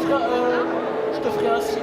je te ferai un signe.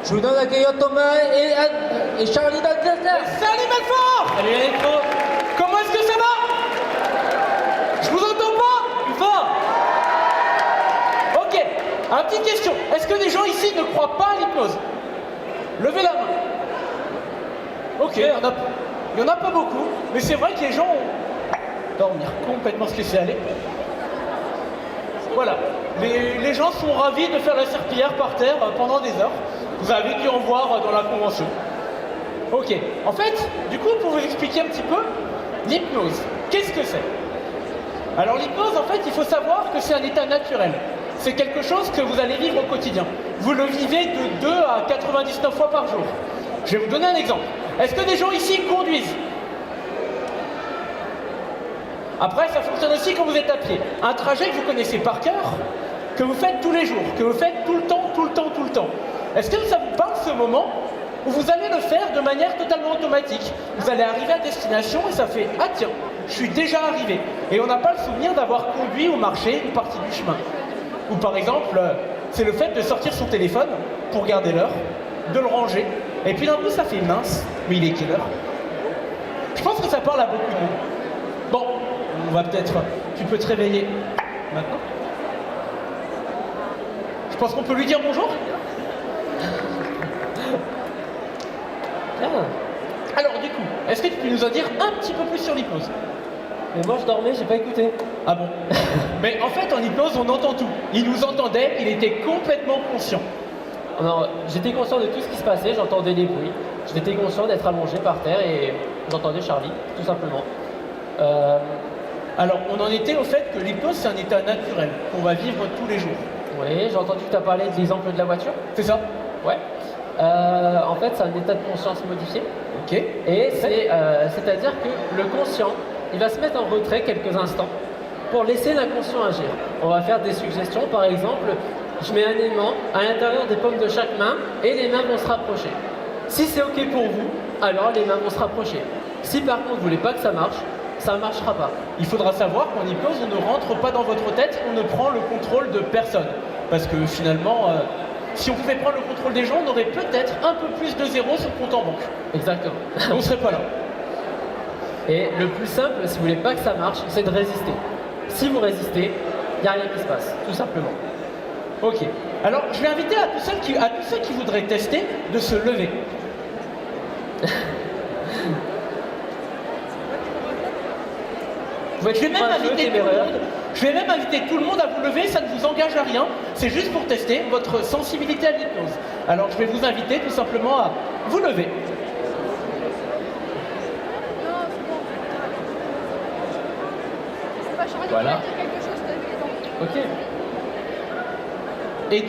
Je vous donne l'accueil Thomas et Charlie dans le désert. Salut Belfort! Salut Electro! Comment est-ce que ça va? Je vous entends pas? Plus fort! Ok, une petite question. Est-ce que des gens ici ne croient pas à l'hypnose? Levez la main. Ok, il y en a pas beaucoup, mais c'est vrai que les gens ont dormir complètement ce que c'est allé. Voilà, les gens sont ravis de faire la serpillière par terre pendant des heures. Vous avez dû en voir dans la convention. Ok, en fait, du coup, pour vous expliquer un petit peu, l'hypnose, qu'est-ce que c'est? Alors l'hypnose, en fait, il faut savoir que c'est un état naturel. C'est quelque chose que vous allez vivre au quotidien. Vous le vivez de 2 à 99 fois par jour. Je vais vous donner un exemple. Est-ce que des gens ici conduisent? Après, ça fonctionne aussi quand vous êtes à pied. Un trajet que vous connaissez par cœur, que vous faites tous les jours, que vous faites tout le temps, tout le temps, tout le temps. Est-ce que ça vous parle ce moment où vous allez le faire de manière totalement automatique? Vous allez arriver à destination et ça fait « Ah tiens, je suis déjà arrivé ». Et on n'a pas le souvenir d'avoir conduit ou marché une partie du chemin. Ou par exemple, c'est le fait de sortir son téléphone pour regarder l'heure, de le ranger, et puis d'un coup ça fait mince, mais il est quelle heure? Je pense que ça parle à beaucoup de monde. Bon, on va peut-être... Tu peux te réveiller maintenant? Je pense qu'on peut lui dire bonjour. Alors du coup, est-ce est-ce que tu peux nous en dire un petit peu plus sur l'hypnose? Mais moi je dormais, j'ai pas écouté. Ah bon? Mais en fait, en hypnose, on entend tout. Il nous entendait, il était complètement conscient. Non, j'étais conscient de tout ce qui se passait, j'entendais les bruits. J'étais conscient d'être allongé par terre et j'entendais Charlie, tout simplement. Alors, on en était au fait que l'hypnose, c'est un état naturel qu'on va vivre tous les jours. Oui, j'ai entendu que tu as parlé de l'exemple de la voiture. C'est ça? Ouais. En fait, c'est un état de conscience modifié. Ok. Et c'est-à-dire que le conscient, il va se mettre en retrait quelques instants pour laisser l'inconscient agir. On va faire des suggestions, par exemple, je mets un aimant à l'intérieur des paumes de chaque main et les mains vont se rapprocher. Si c'est ok pour vous, alors les mains vont se rapprocher. Si par contre vous voulez pas que ça ne marchera pas. Il faudra savoir qu'en hypnose, on ne rentre pas dans votre tête, on ne prend le contrôle de personne. Parce que finalement, si on pouvait prendre le contrôle des gens, on aurait peut-être un peu plus de zéros sur le compte en banque. Exactement. On ne serait pas là. Et le plus simple, si vous voulez pas que ça marche, c'est de résister. Si vous résistez, il n'y a rien qui se passe, tout simplement. Ok. Alors, je vais inviter à tous ceux qui voudraient tester de se lever. Je vais même inviter tout le monde à vous lever, ça ne vous engage à rien, c'est juste pour tester votre sensibilité à l'hypnose. Alors je vais vous inviter tout simplement à vous lever. Voilà. Ok. Et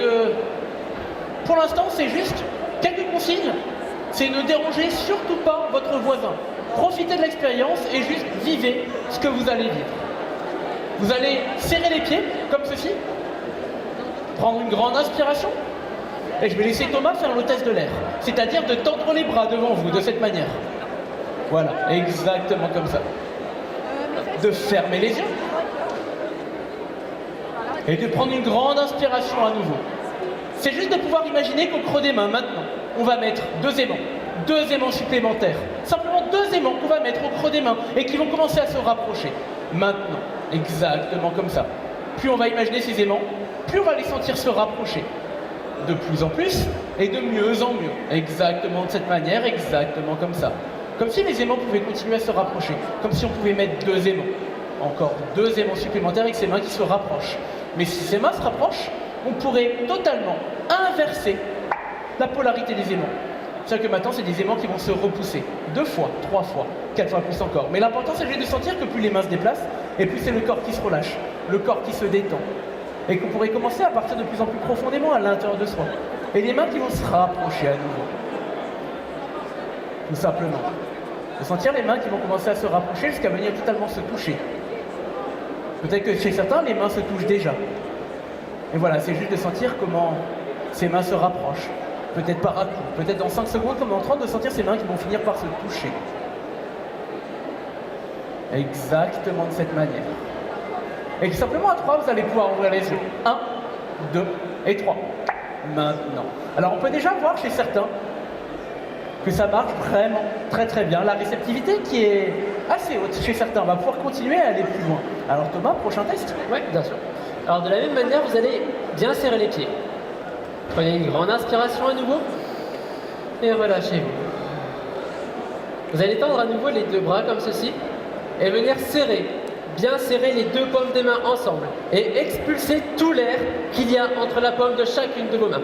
pour l'instant, c'est juste quelques consignes. C'est ne dérangez surtout pas votre voisin. Profitez de l'expérience et juste vivez ce que vous allez vivre. Vous allez serrer les pieds, comme ceci. Prendre une grande inspiration. Et je vais laisser Thomas faire l'hôtesse de l'air. C'est-à-dire de tendre les bras devant vous, de cette manière. Voilà, exactement comme ça. De fermer les yeux. Et de prendre une grande inspiration à nouveau. C'est juste de pouvoir imaginer qu'au creux des mains, maintenant, on va mettre deux aimants supplémentaires. Simplement deux aimants qu'on va mettre au creux des mains et qui vont commencer à se rapprocher. Maintenant, exactement comme ça. Plus on va imaginer ces aimants, plus on va les sentir se rapprocher. De plus en plus et de mieux en mieux. Exactement de cette manière, exactement comme ça. Comme si les aimants pouvaient continuer à se rapprocher. Comme si on pouvait mettre deux aimants. Encore deux aimants supplémentaires avec ces mains qui se rapprochent. Mais si ces mains se rapprochent, on pourrait totalement inverser la polarité des aimants. C'est-à-dire que maintenant, c'est des aimants qui vont se repousser. 2 fois, 3 fois, 4 fois plus encore. Mais l'important, c'est de sentir que plus les mains se déplacent, et plus c'est le corps qui se relâche, le corps qui se détend. Et qu'on pourrait commencer à partir de plus en plus profondément à l'intérieur de soi. Et les mains qui vont se rapprocher à nouveau. Tout simplement. De sentir les mains qui vont commencer à se rapprocher jusqu'à venir totalement se toucher. Peut-être que chez certains, les mains se touchent déjà. Et voilà, c'est juste de sentir comment ces mains se rapprochent. Peut-être par à coup, peut-être dans 5 secondes, comme en 30, de sentir ces mains qui vont finir par se toucher. Exactement de cette manière. Et simplement à 3, vous allez pouvoir ouvrir les yeux. 1, 2 et 3. Maintenant. Alors on peut déjà voir chez certains que ça marche vraiment très très bien. La réceptivité qui est assez haute chez certains. On va pouvoir continuer à aller plus loin. Alors Thomas, prochain test? Oui, bien sûr. Alors de la même manière, vous allez bien serrer les pieds. Prenez une grande inspiration à nouveau et relâchez-vous. Vous allez tendre à nouveau les deux bras comme ceci et venir serrer, bien serrer les deux paumes des mains ensemble et expulser tout l'air qu'il y a entre la paume de chacune de vos mains.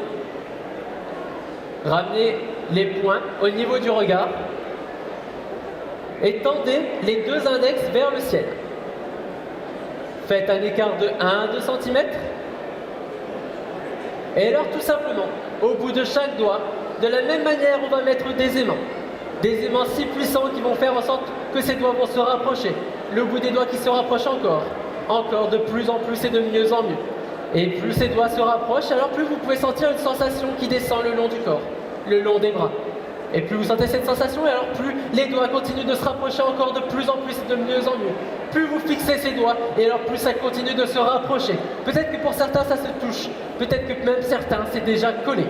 Ramenez les poings au niveau du regard et tendez les deux index vers le ciel. Faites un écart de 1 à 2 cm. Et alors tout simplement, au bout de chaque doigt, de la même manière, on va mettre des aimants. Des aimants si puissants qui vont faire en sorte que ces doigts vont se rapprocher. Le bout des doigts qui se rapproche encore. Encore de plus en plus et de mieux en mieux. Et plus ces doigts se rapprochent, alors plus vous pouvez sentir une sensation qui descend le long du corps, le long des bras. Et plus vous sentez cette sensation, et alors plus les doigts continuent de se rapprocher encore de plus en plus et de mieux en mieux. Plus vous fixez ces doigts, et alors plus ça continue de se rapprocher. Peut-être que pour certains ça se touche, peut-être que même certains c'est déjà collé.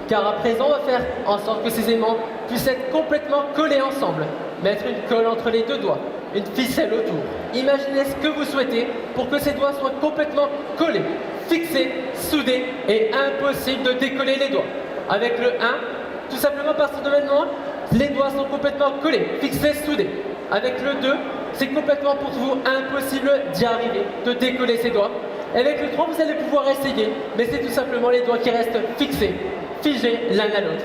Car à présent on va faire en sorte que ces aimants puissent être complètement collés ensemble. Mettre une colle entre les deux doigts, une ficelle autour. Imaginez ce que vous souhaitez pour que ces doigts soient complètement collés, fixés, soudés et impossible de décoller les doigts. Avec le 1, tout simplement partir de maintenant, Les doigts sont complètement collés, fixés, soudés. Avec le 2, c'est complètement pour vous impossible d'y arriver, de décoller ces doigts. Avec le 3, vous allez pouvoir essayer, mais c'est tout simplement les doigts qui restent fixés, figés l'un à l'autre.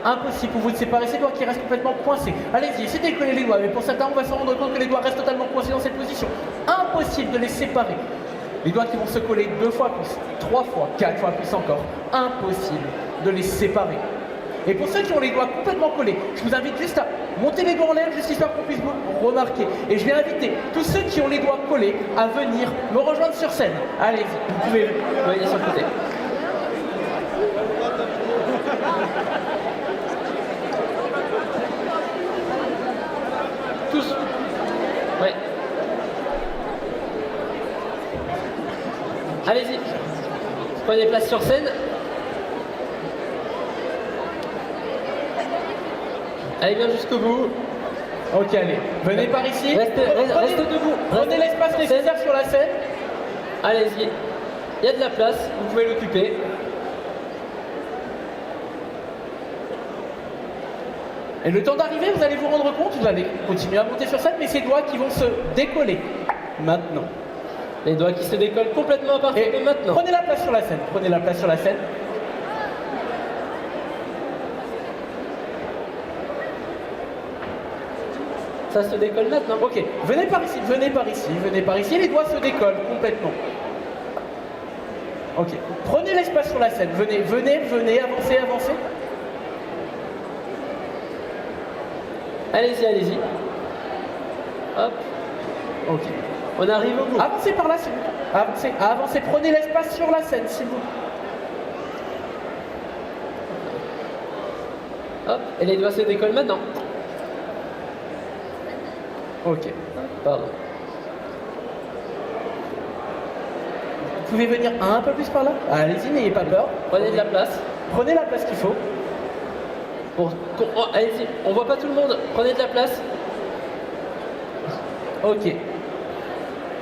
Impossible pour vous de séparer ces doigts qui restent complètement coincés. Allez-y, essayez de coller les doigts, mais pour certains, on va se rendre compte que les doigts restent totalement coincés dans cette position. Impossible de les séparer. Les doigts qui vont se coller 2 fois plus, 3 fois, 4 fois plus encore. Impossible de les séparer. Et pour ceux qui ont les doigts complètement collés, je vous invite juste à monter les doigts en l'air, juste histoire qu'on puisse vous remarquer. Et je vais inviter tous ceux qui ont les doigts collés à venir me rejoindre sur scène. Allez-y, vous pouvez venir sur le côté. Tous. Ouais. Allez-y. Prenez place sur scène. Allez bien jusqu'au bout. Ok, allez. Venez par ici. Restez debout. Prenez l'espace nécessaire sur la scène. Allez-y. Il y a de la place, vous pouvez l'occuper. Et le temps d'arriver, vous allez vous rendre compte, vous allez continuer à monter sur scène, mais ces doigts qui vont se décoller maintenant. Les doigts qui se décollent complètement à partir de maintenant. Prenez la place sur la scène. Prenez la place sur la scène. Ça se décolle maintenant. Ok, venez par ici, venez par ici, venez par ici. Les doigts se décollent complètement. Ok, prenez l'espace sur la scène. Venez, venez, venez, avancez, avancez. Allez-y, allez-y. Hop. Ok. On arrive au bout. Avancez par là, s'il vous plaît. Avancez, avancez. Prenez l'espace sur la scène, s'il vous plaît. Hop. Et les doigts se décollent maintenant. Ok. Pardon. Vous pouvez venir un peu plus par là. Allez-y, n'ayez pas peur. Prenez de la place. Prenez la place qu'il faut. Allez-y, on voit pas tout le monde. Prenez de la place. Ok.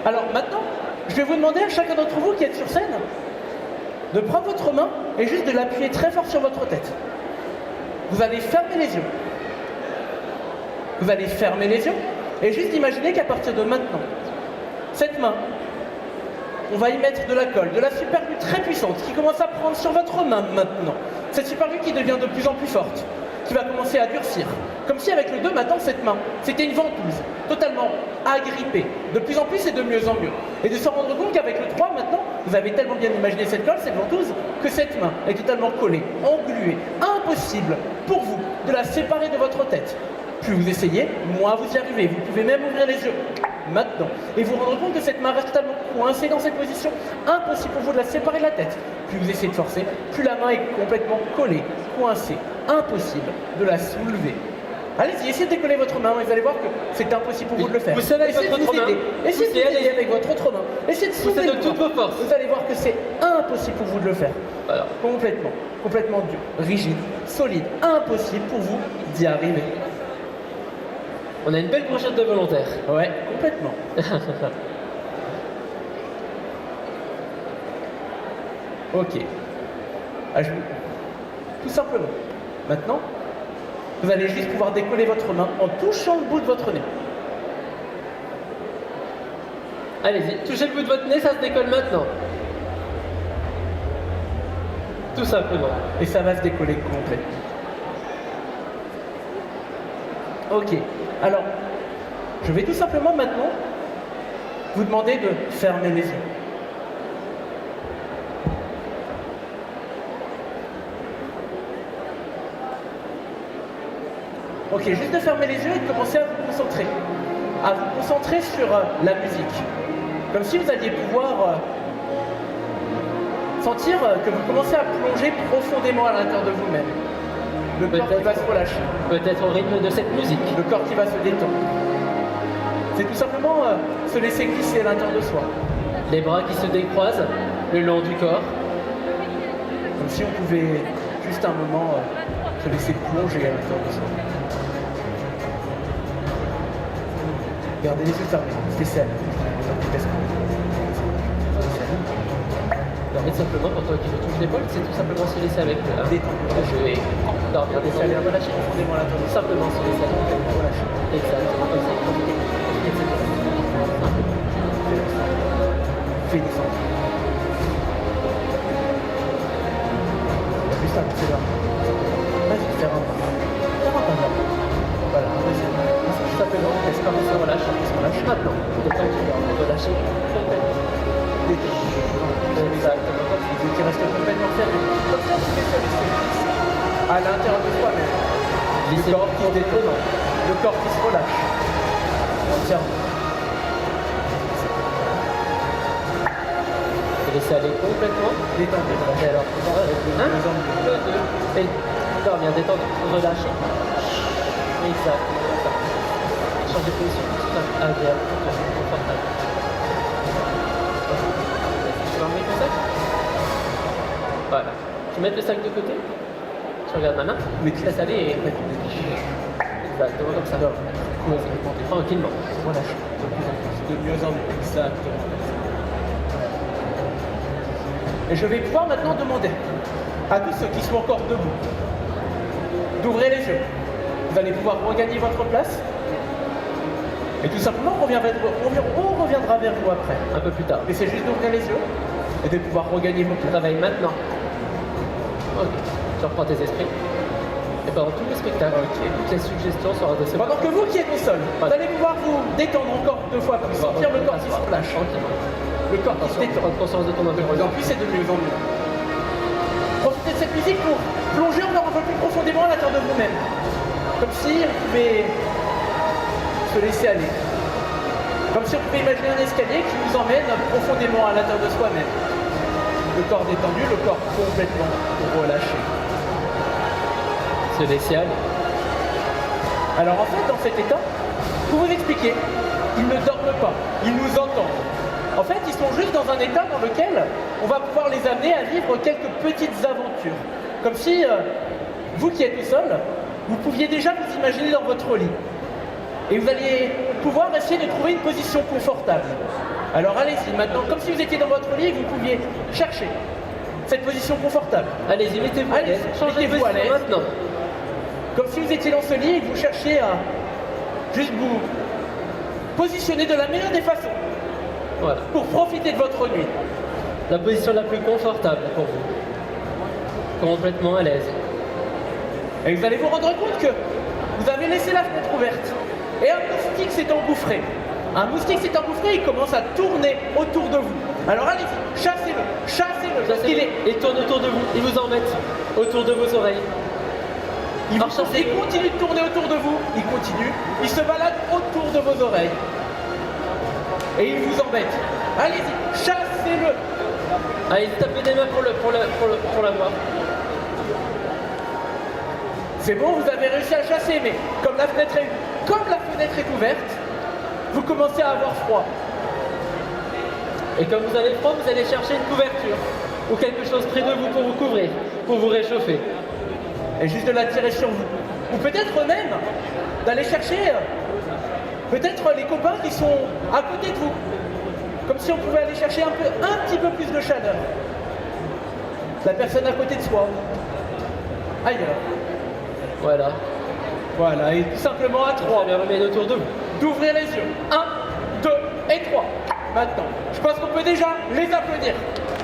Alors maintenant, je vais vous demander à chacun d'entre vous qui êtes sur scène de prendre votre main et juste de l'appuyer très fort sur votre tête. Vous allez fermer les yeux. Vous allez fermer les yeux et juste imaginer qu'à partir de maintenant, cette main, on va y mettre de la colle, de la superglue très puissante qui commence à prendre sur votre main maintenant. Cette superglue qui devient de plus en plus forte, qui va commencer à durcir. Comme si avec le 2 maintenant, cette main, c'était une ventouse, totalement agrippée, de plus en plus et de mieux en mieux. Et de se rendre compte qu'avec le 3 maintenant, vous avez tellement bien imaginé cette colle, cette ventouse, que cette main est totalement collée, engluée, impossible pour vous de la séparer de votre tête. Plus vous essayez, moins vous y arrivez. Vous pouvez même ouvrir les yeux maintenant et vous rendre compte que cette main reste totalement coincée dans cette position. Impossible pour vous de la séparer de la tête. Plus vous essayez de forcer, plus la main est complètement collée, coincée. Impossible de la soulever. Allez-y, essayez de décoller votre main et vous allez voir que c'est impossible pour vous de le faire. Vous savez avec Essayez votre de vous autre main. aider. Essayez de vous aider avec votre autre main. Essayez de soulever Poussez de le toutes bras. vos forces. Vous allez voir que c'est impossible pour vous de le faire. Voilà. Complètement, complètement dur, rigide, solide. Impossible pour vous d'y arriver. On a une belle brochette de volontaires. Ouais, complètement. Ok. Tout simplement. Maintenant, vous allez juste pouvoir décoller votre main en touchant le bout de votre nez. Allez-y, touchez le bout de votre nez, ça se décolle maintenant. Tout simplement. Et ça va se décoller complètement. Ok. Alors, je vais tout simplement maintenant vous demander de fermer les yeux. Ok, juste de fermer les yeux et de commencer à vous concentrer. À vous concentrer sur la musique. Comme si vous alliez pouvoir sentir que vous commencez à plonger profondément à l'intérieur de vous-même. Le corps qui va se relâcher. Peut-être au rythme de cette musique. Le corps qui va se détendre. C'est tout simplement se laisser glisser à l'intérieur de soi. Les bras qui se décroisent le long du corps. Comme si on pouvait juste un moment se laisser plonger à l'intérieur de soi. Gardez les yeux fermés. Spécial. Et simplement, pour toi qui te touche l'épaule, c'est tout simplement se laisser avec le jeu et dormir, Laissez aller descendre, relâcher profondément la tendue. simplement se laisser aller. Relâchez. Exactement comme ça. Fais descendre. Plus ça, c'est là. Vas-y, faire un pas. Faire un pas là. Voilà, Tout simplement, laisse comme ça, relâche. Maintenant, détends tu dors, relâchez complètement. Exactement comme ça. Qui reste complètement fermé. Comme ça, tu fais ça, à l'intérieur de toi-même. Le corps qui se détend, le corps qui se relâche. Entièrement. Laissez aller complètement. Détendez, Et alors, avec le 1, le 2, et dors bien, détendre, relâchez. Exactement comme ça. Change de position, tout ça, agréable, confortable. Tu vas enlever ton sac? Voilà. Tu mets le sac de côté. Tu regardes ma main. Oui. Tu laisses aller et exactement comme ça. Tranquillement. Relâche. De mieux en mieux. Exactement. Et je vais pouvoir maintenant demander à tous ceux qui sont encore debout d'ouvrir les yeux. Vous allez pouvoir regagner votre place. Et tout simplement, on reviendra vers vous après. Un peu plus tard. Mais c'est juste d'ouvrir les yeux et de pouvoir regagner vos places. Travaille maintenant. Ok. Tu reprends tes esprits. Et pendant tout le spectacle, toutes les suggestions seront adressées. Pendant que vous qui êtes au sol, vous allez pouvoir vous détendre encore 2 fois pour sentir le corps qui se relâche. Tranquillement. Le corps qui se détend. Prends conscience de ton De plus environnement. en plus, c'est de mieux en mieux. Profitez de cette musique pour plonger encore un peu plus profondément à l'intérieur de vous-même. Comme si vous pouvez se laisser aller. Comme si on pouvait imaginer un escalier qui nous emmène profondément à l'intérieur de soi-même. Le corps détendu, le corps complètement relâché. Se laisser aller. Alors en fait, dans cet état, pour vous expliquer, ils ne dorment pas, ils nous entendent. En fait, ils sont juste dans un état dans lequel on va pouvoir les amener à vivre quelques petites aventures. Comme si, vous qui êtes au sol, vous pouviez déjà vous imaginer dans votre lit. Et vous alliez pouvoir essayer de trouver une position confortable. Alors allez-y, maintenant, comme si vous étiez dans votre lit, vous pouviez chercher cette position confortable. Allez-y, mettez-vous à Allez, l'aise. Changez de mettez-vous à position l'aise. maintenant. Comme si vous étiez dans ce lit et que vous cherchiez à juste vous positionner de la meilleure des façons Voilà. pour profiter de votre nuit. La position la plus confortable pour vous. Complètement à l'aise. Et vous allez vous rendre compte que vous avez laissé la fenêtre ouverte et un moustique s'est engouffré. Un moustique s'est engouffré, il commence à tourner autour de vous. Alors allez-y, chassez-le, chassez-le. Chassez-le. Il est- Il tourne autour de vous. Il vous embête autour de vos oreilles. Il, Alors, chassez-le. il continue de tourner autour de vous, il continue, il se balade autour de vos oreilles. Et il vous embête. Allez-y, chassez-le. Allez, tapez des mains pour l'avoir. C'est bon, vous avez réussi à chasser, mais comme la fenêtre est ouverte, vous commencez à avoir froid. Et comme vous avez froid, vous allez chercher une couverture ou quelque chose près de vous pour vous couvrir, pour vous réchauffer. Et juste de l'attirer sur vous. Ou peut-être même d'aller chercher peut-être les copains qui sont à côté de vous. Comme si on pouvait aller chercher un petit peu plus de chaleur. La personne à côté de soi. Ailleurs. Voilà. Voilà, et tout simplement à 3. Bien remettre autour de vous. D'ouvrir les yeux. 1, 2 et 3. Maintenant, je pense qu'on peut déjà les applaudir.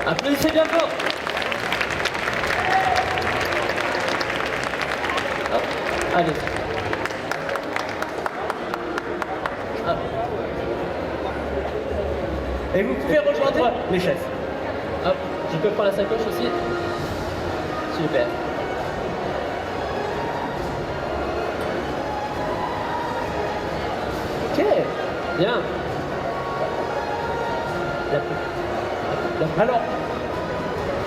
Applaudissez bien fort. Hop. Allez. Hop. Et vous pouvez rejoindre les chaises. Hop. Je peux prendre la sacoche aussi. Super. Ok. Bien. Alors,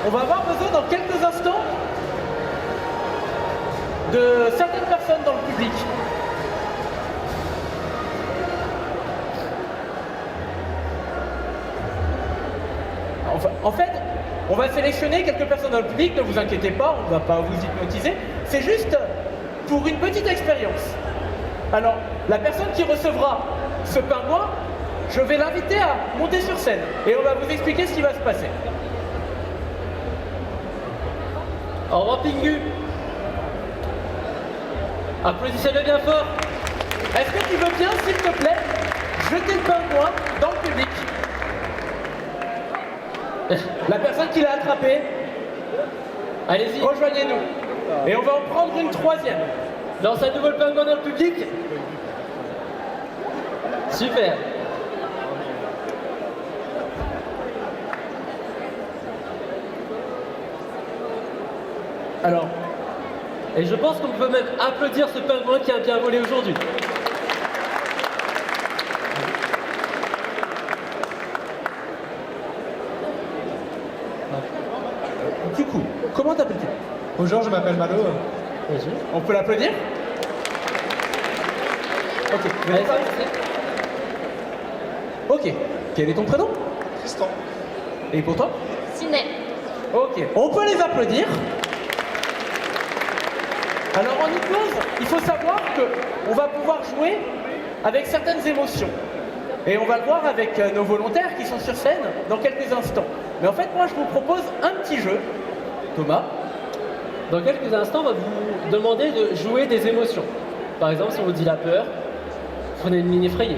on va avoir besoin dans quelques instants de certaines personnes dans le public. En fait, on va sélectionner quelques personnes dans le public, ne vous inquiétez pas, on ne va pas vous hypnotiser. C'est juste pour une petite expérience. Alors, la personne qui recevra ce pingouin, je vais l'inviter à monter sur scène et on va vous expliquer ce qui va se passer. Au revoir Pingu. Applaudissez-le bien fort. Est-ce que tu veux bien, s'il te plaît, jeter le pingouin dans le public? La personne qui l'a attrapé, Allez-y. rejoignez-nous. Et on va en prendre une troisième. Lance à nouveau le pingouin dans le public. Super. Alors, Et je pense qu'on peut même applaudir ce pingouin qui a bien volé aujourd'hui. du coup, comment t'appelles-tu? Bonjour, je m'appelle Malo. Vas-y. On peut l'applaudir? Ok. Allez, ça, c'est- Ok. Quel est ton prénom? Tristan. Et pour toi? Ciné. Ok. On peut les applaudir. Alors en hypnose, il faut savoir qu'on va pouvoir jouer avec certaines émotions. Et on va le voir avec nos volontaires qui sont sur scène dans quelques instants. Mais en fait, moi, je vous propose un petit jeu. Thomas, Dans quelques instants, on va vous demander de jouer des émotions. Par exemple, si on vous dit la peur, prenez une mine effrayée.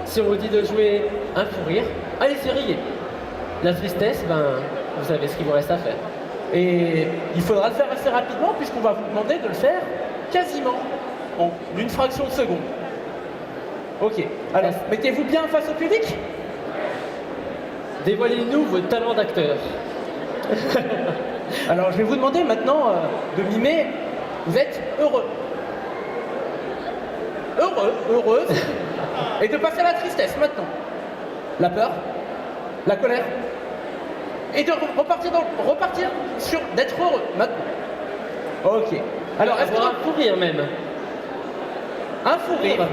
Si on vous dit de jouer un fou rire, allez-y riez. La tristesse, ben, vous savez ce qu'il vous reste à faire. et il faudra le faire assez rapidement puisqu'on va vous demander de le faire quasiment en une fraction de seconde. Ok. Alors, mettez-vous bien face au public. Dévoilez-nous vos talents d'acteur. Alors, je vais vous demander maintenant de mimer. Vous êtes heureux. Heureux, heureuse. Et de passer à la tristesse maintenant. La peur, la colère. Et de repartir sur d'être heureux maintenant. Ok. Alors, est-ce Avoir que un fou rire même. un fou rire?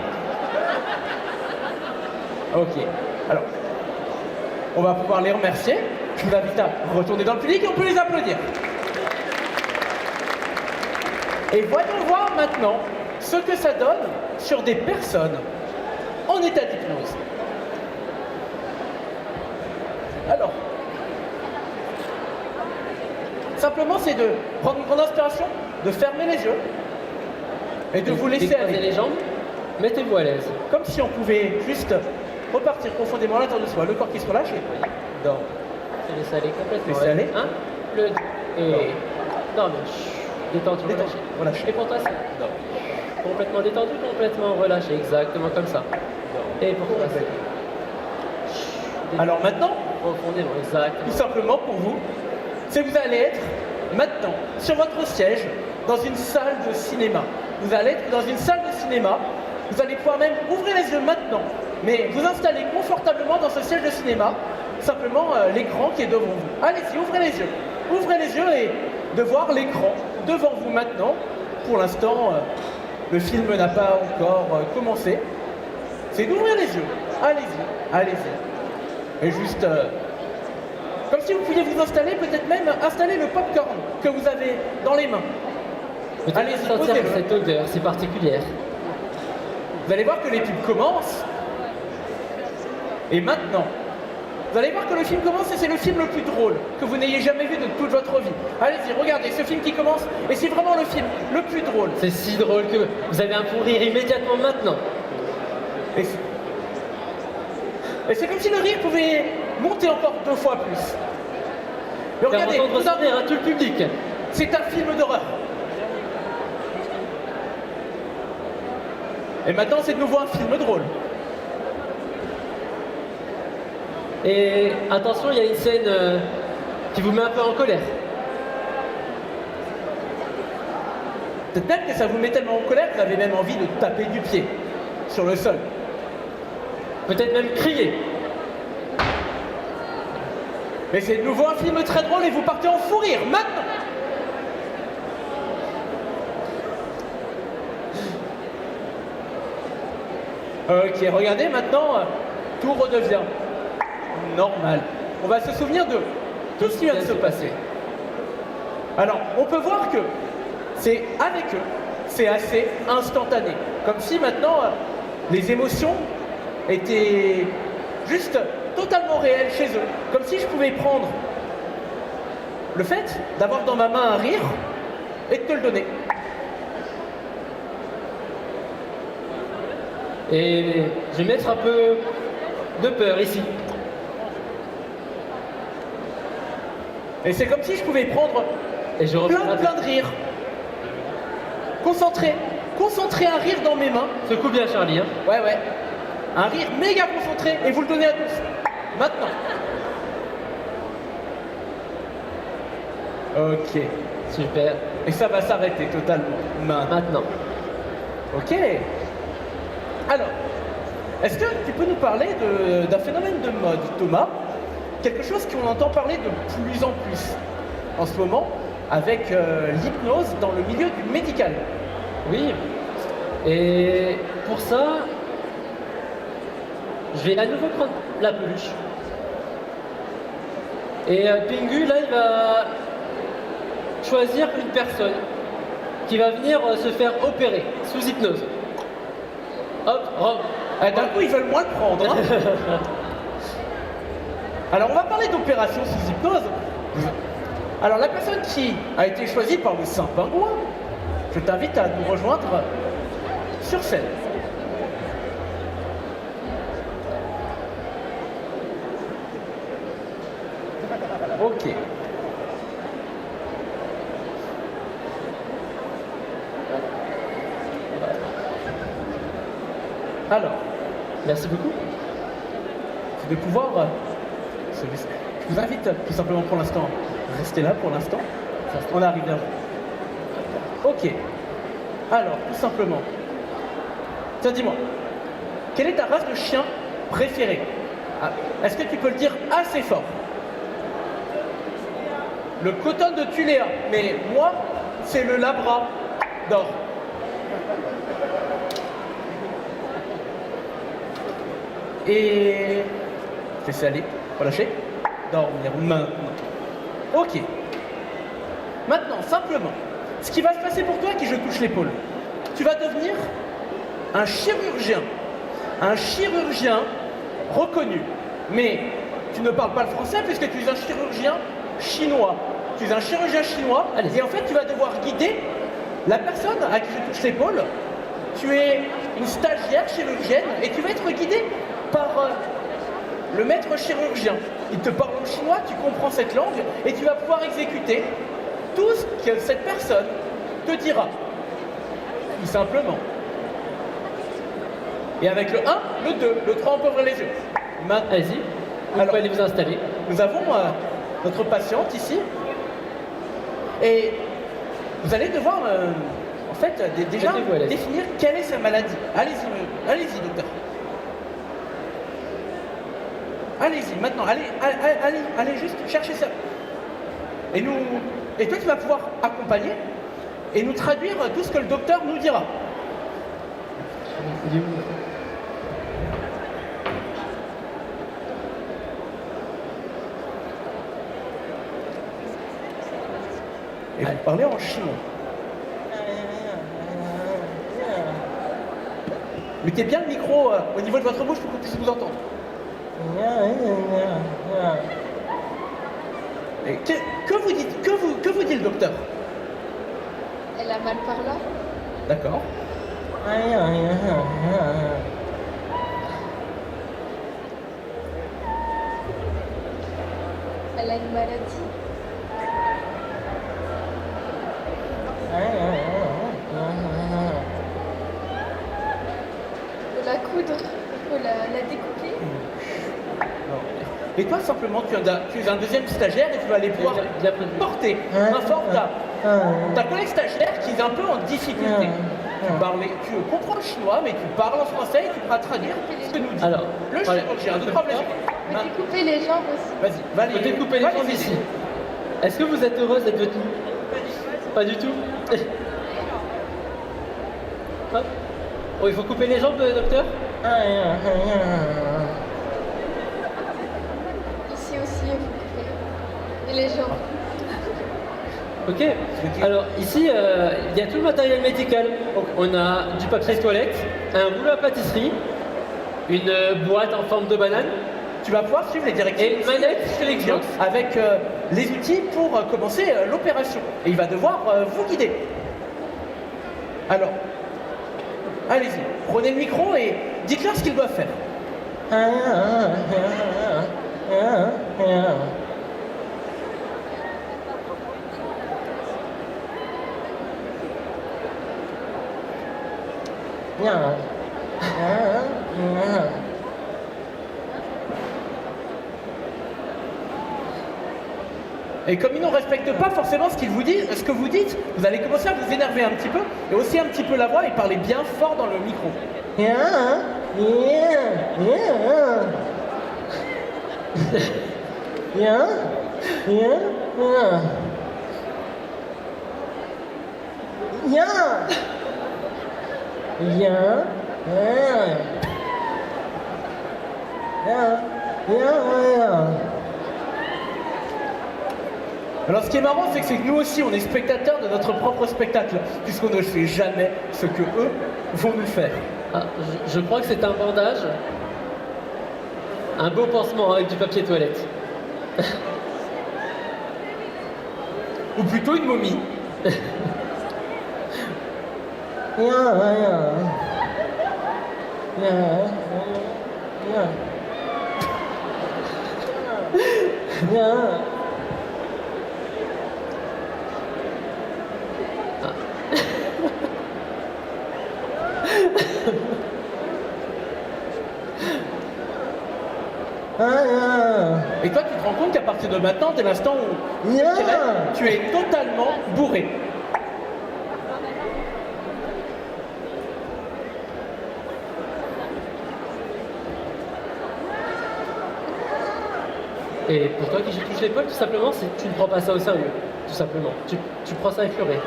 Ok. Alors, on va pouvoir les remercier. Je vous invite à retourner dans le public et on peut les applaudir. Et voyons voir maintenant ce que ça donne sur des personnes en état d'hypnose. Alors, simplement c'est de prendre une grande inspiration, de fermer les yeux et de vous laisser Décroisez aller. les jambes, mettez-vous à l'aise. Comme si on pouvait juste repartir profondément à l'intérieur de soi, le corps qui se relâche et dort. Laissez aller complètement. Laissez aller. Hein? Et... Non, mais chut, détendu, Détendu, relâché. relâché. Et pour toi, c'est... Dors. Complètement détendu, complètement relâché, exactement comme ça. Et pour toi, c'est... Chut, Alors maintenant, profondément, exactement. tout simplement pour vous, c'est que vous allez être maintenant sur votre siège dans une salle de cinéma. Vous allez être dans une salle de cinéma, vous allez pouvoir même ouvrir les yeux maintenant, mais vous installer confortablement dans ce siège de cinéma, simplement l'écran qui est devant vous. Allez-y, ouvrez les yeux. Ouvrez les yeux et de voir l'écran devant vous maintenant. Pour l'instant, le film n'a pas encore commencé. C'est d'ouvrir les yeux. Allez-y, allez-y. Et juste, comme si vous pouviez vous installer, peut-être même installer le popcorn que vous avez dans les mains. Peut-être Allez-y, sentir posez-le. cette odeur si particulière. Vous allez voir que les pubs commencent. Et maintenant, vous allez voir que le film commence et c'est le film le plus drôle que vous n'ayez jamais vu de toute votre vie. Allez-y, regardez ce film qui commence et c'est vraiment le film le plus drôle. C'est si drôle que vous avez un fou rire immédiatement maintenant. Et c'est comme si le rire pouvait monter encore 2 fois plus. Mais Faire regardez, entendre vous son avez- rire à tout le public. c'est un film d'horreur. Et maintenant, c'est de nouveau un film drôle. Et attention, il y a une scène qui vous met un peu en colère. Peut-être même que ça vous met tellement en colère que vous avez même envie de taper du pied sur le sol. Peut-être même crier. Mais c'est de nouveau un film très drôle et vous partez en fou rire maintenant. Ok, regardez maintenant, tout redevient normal. On va se souvenir de tout ce qui vient de se passer. Alors, on peut voir que c'est avec eux, c'est assez instantané. Comme si maintenant, les émotions étaient juste totalement réelles chez eux. Comme si je pouvais prendre le fait d'avoir dans ma main un rire et de te le donner. Et je vais mettre un peu de peur ici. Et c'est comme si je pouvais prendre Et je refais plein de rires. Concentré un rire dans mes mains. Secoue bien Charlie. Hein. Ouais. Un rire méga concentré et vous le donnez à tous. Maintenant. Ok. Super. Et ça va s'arrêter totalement. Maintenant. Ok. Alors, est-ce que tu peux nous parler d'un phénomène de mode, Thomas? Quelque chose qu'on entend parler de plus en plus en ce moment avec l'hypnose dans le milieu du médical. Oui. Et pour ça, je vais à nouveau prendre la peluche. Et Pingu, là, il va choisir une personne qui va venir se faire opérer sous hypnose. Hop, rentre. Ah, d'un coup, ils veulent moins le prendre. Hein. Alors, on va parler d'opération sous hypnose. Alors, la personne qui a été choisie par le Saint Pingouin, je t'invite à nous rejoindre sur scène. Ok. Alors, Merci beaucoup. c'est de pouvoir se laisser. Je vous invite tout simplement pour l'instant, restez là pour l'instant. On arrive là. Ok. Alors, tout simplement. Tiens, dis-moi, quelle est ta race de chien préférée? Ah, est-ce que tu peux le dire assez fort? Le coton de Tuléa. Mais moi, c'est le Labrador. Et... Fais aller, relâcher. Dormir maintenant. Ok. Maintenant, simplement, ce qui va se passer pour toi, qui je touche l'épaule, tu vas devenir un chirurgien. Un chirurgien reconnu. Mais tu ne parles pas le français puisque tu es un chirurgien chinois. Tu es un chirurgien chinois. Allez. Et en fait, tu vas devoir guider la personne à qui je touche l'épaule. Tu es une stagiaire chirurgienne et tu vas être guidé par le maître chirurgien. Il te parle en chinois, tu comprends cette langue et tu vas pouvoir exécuter tout ce que cette personne te dira. Tout simplement. Et avec le 1, le 2, le 3, on peut ouvrir les yeux. Maintenant, Allez-y. Vous Alors- pouvez aller vous installer. nous avons notre patiente ici. Et vous allez devoir, en fait, déjà Mettez-vous à l'aise. définir quelle est sa maladie. Allez-y, docteur. Allez-y, maintenant, allez juste chercher ça. Et toi, tu vas pouvoir accompagner et nous traduire tout ce que le docteur nous dira. Et vous parlez en chinois. Mettez bien le micro au niveau de votre bouche pour qu'on puisse vous entendre. Et que vous dites, que vous dit le docteur? Elle a mal par là. D'accord. Elle a une maladie. Faut la coudre. Faut la découper. Et toi, simplement, tu es un deuxième stagiaire et tu vas aller pouvoir Bien prévenu. porter un fort ta collègue stagiaire qui est un peu en difficulté. Tu comprends le chinois, mais tu parles en français et tu pourras traduire ce que nous dit Alors, le voilà. chirurgien. De problème. Faut découper les jambes aussi. Vas-y, va Vous découpez les jambes ici. Est-ce que vous êtes heureuse d'être venue? Pas du tout. Hop. Oh, il faut couper les jambes, docteur? Ici aussi, il faut couper. Et les jambes. Ok. Alors ici, il y a tout le matériel médical. On a du papier toilette, un rouleau à pâtisserie, une boîte en forme de banane, tu vas pouvoir suivre les directives. Et une manette chez les Xbox. Avec les outils pour commencer l'opération. Et il va devoir vous guider. Alors, allez-y, prenez le micro et dites-leur ce qu'ils doivent faire. Et comme ils ne respectent pas forcément ce qu'ils vous disent, ce que vous dites, vous allez commencer à vous énerver un petit peu et aussi un petit peu la voix et parler bien fort dans le micro. Alors ce qui est marrant, c'est que nous aussi, on est spectateurs de notre propre spectacle, puisqu'on ne fait jamais ce que eux vont nous faire. Ah, je crois que c'est un bandage. Un beau pansement avec du papier toilette. Ou plutôt une momie. Et toi, tu te rends compte qu'à partir de maintenant, dès l'instant où tu es totalement bourré. Et pour toi qui touche l'épaule, tout simplement, c'est tu ne prends pas ça au sérieux. Tout simplement. Tu prends ça effleuré.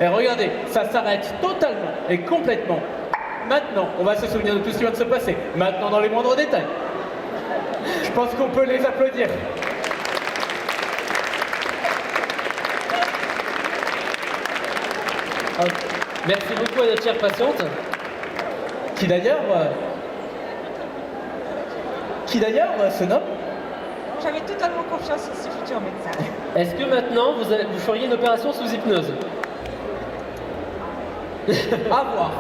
Et regardez, ça s'arrête totalement et complètement. Maintenant, on va se souvenir de tout ce qui vient de se passer. Maintenant, dans les moindres détails. Je pense qu'on peut les applaudir. Merci beaucoup à notre chère patiente. Qui d'ailleurs se nomme. J'avais totalement confiance en ce futur médecin. Est-ce que maintenant vous feriez une opération sous hypnose? À voir.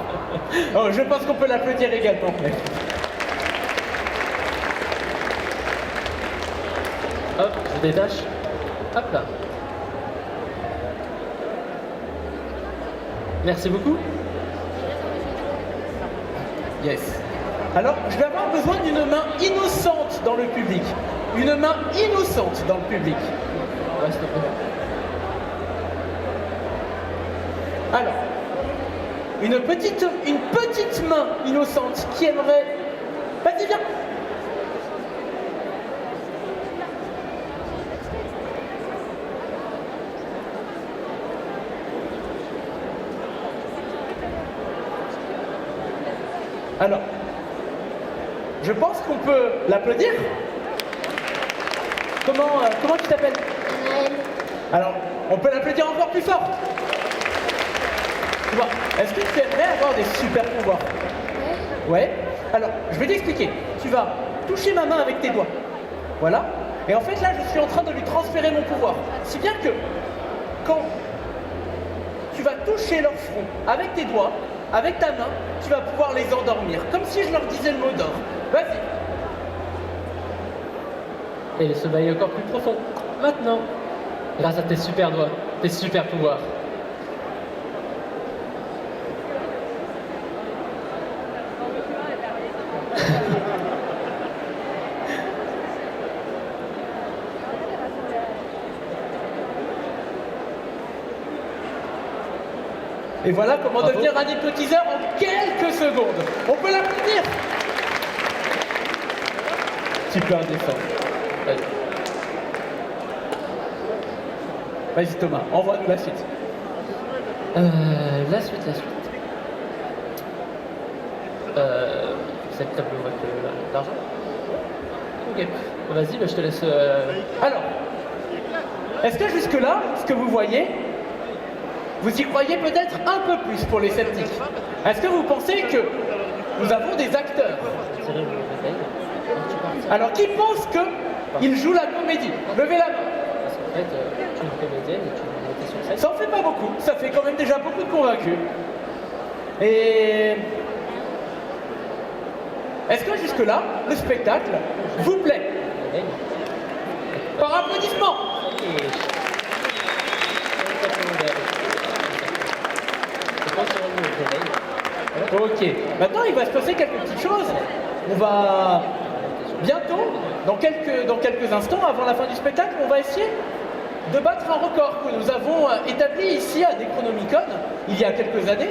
Oh, je pense qu'on peut l'applaudir également. Hop, je détache. Hop là. Merci beaucoup. Yes. Alors, je vais avoir besoin d'une main innocente dans le public. Une main innocente dans le public. Ouais, s'il te plaît. Alors, une petite main innocente qui aimerait... Vas-y, viens. Alors, je pense qu'on peut l'applaudir. Comment tu t'appelles? Naël. Alors, on peut l'applaudir encore plus fort. Tu vois, est-ce que tu aimerais avoir des super pouvoirs? Ouais. Alors, je vais t'expliquer. Tu vas toucher ma main avec tes doigts. Voilà. Et en fait, là, je suis en train de lui transférer mon pouvoir. Si bien que, quand tu vas toucher leur front avec tes doigts, avec ta main, tu vas pouvoir les endormir. Comme si je leur disais le mot d'or. Vas-y. Et le sommeil est encore plus profond. Maintenant, grâce à tes super doigts, tes super pouvoirs. Et voilà comment Bravo. devenir un hypnotiseur en quelques secondes. On peut l'applaudir. Tu peux indécent. Vas-y Thomas, envoie-nous la suite. La suite. Cette table avec l'argent. Ok, vas-y, bah, je te laisse... Alors, est-ce que jusque-là, ce que vous voyez, vous y croyez peut-être un peu plus pour les sceptiques. Est-ce que vous pensez que nous avons des acteurs? Alors, qui pense qu'ils jouent la comédie? Levez la main. Parce qu'en fait, tu es une comédienne et tu veux monter sur scène. Ça en fait pas beaucoup, ça fait quand même déjà beaucoup de convaincus. Et est-ce que jusque-là, le spectacle vous plaît? Par applaudissement. Ok, maintenant il va se passer quelques petites choses. On va bientôt, dans quelques instants, avant la fin du spectacle, on va essayer de battre un record que nous avons établi ici à Necronomicon il y a quelques années,